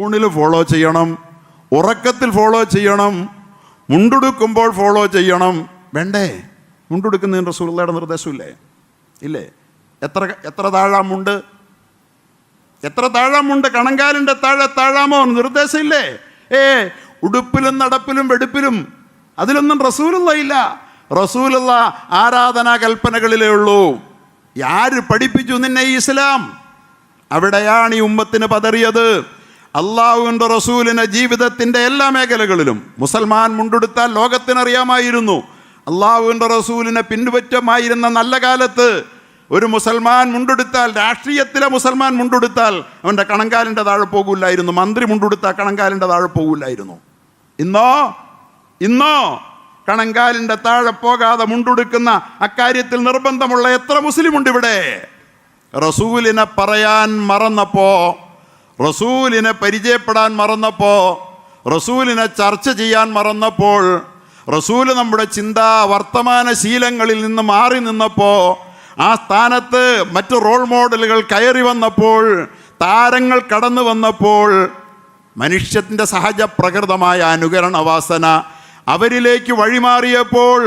ഊണിൽ follow ചെയ്യണം, ഉറക്കത്തിൽ follow ചെയ്യണം, മുണ്ടുടുക്കുമ്പോൾ ഫോളോ ചെയ്യണം. വേണ്ടേ? മുണ്ടുടുക്കുന്നതിന് റസൂലുള്ളാഹിയുടെ നിർദ്ദേശമില്ലേ? ഇല്ലേ? എത്ര താഴാമുണ്ട്, എത്ര താഴാമുണ്ട്? കണങ്കാലിൻ്റെ താഴാമോ? നിർദ്ദേശമില്ലേ? ഉടുപ്പിലും നടപ്പിലും വെടുപ്പിലും അതിലൊന്നും റസൂലുള്ള ഇല്ല. റസൂലുള്ള ആരാധനാ കൽപ്പനകളിലേ ഉള്ളൂ. ആര് പഠിപ്പിച്ചു നിന്നെ ഈ ഇസ്ലാം? അവിടെയാണ് ഈ ഉമ്മത്തിന് പതറിയത്. അള്ളാഹുവിൻ്റെ റസൂലിനെ ജീവിതത്തിൻ്റെ എല്ലാ മേഖലകളിലും മുസൽമാൻ മുണ്ടെടുത്താൽ ലോകത്തിനറിയാമായിരുന്നു. അള്ളാഹുവിൻ്റെ റസൂലിനെ പിൻപറ്റമായിരുന്ന നല്ല കാലത്ത് ഒരു മുസൽമാൻ മുണ്ടെടുത്താൽ, രാഷ്ട്രീയത്തിലെ മുസൽമാൻ മുണ്ടെടുത്താൽ അവൻ്റെ കണങ്കാലിൻ്റെ താഴെ പോകില്ലായിരുന്നു. മന്ത്രി മുണ്ടെടുത്താൽ കണങ്കാലിൻ്റെ താഴെ പോകില്ലായിരുന്നു. ഇന്നോ കണങ്കാലിൻ്റെ താഴെ പോകാതെ മുണ്ടെടുക്കുന്ന അക്കാര്യത്തിൽ നിർബന്ധമുള്ള എത്ര മുസ്ലിമുണ്ട് ഇവിടെ? റസൂലിനെ പറയാൻ മറന്നപ്പോ, റസൂലിനെ പരിചയപ്പെടാൻ മറന്നപ്പോ, റസൂലിനെ ചർച്ച ചെയ്യാൻ മറന്നപ്പോൾ, റസൂല് നമ്മുടെ ചിന്താ വർത്തമാന ശീലങ്ങളിൽ നിന്ന് മാറി നിന്നപ്പോൾ, ആ സ്ഥാനത്ത് മറ്റു റോൾ മോഡലുകൾ കയറി വന്നപ്പോൾ, താരങ്ങൾ കടന്നു വന്നപ്പോൾ, മനുഷ്യത്തിൻ്റെ സഹജ പ്രകൃതമായ അനുകരണ വാസന അവരിലേക്ക് വഴിമാറിയപ്പോൾ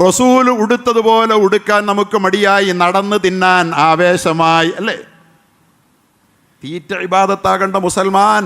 റസൂൽ ഉടുത്തതുപോലെ ഉടുക്കാൻ നമുക്ക് മടിയായി, നടന്ന് തിന്നാൻ ആവേശമായി. അല്ലേ? തീറ്റ ഇബാദത്താകേണ്ട മുസൽമാൻ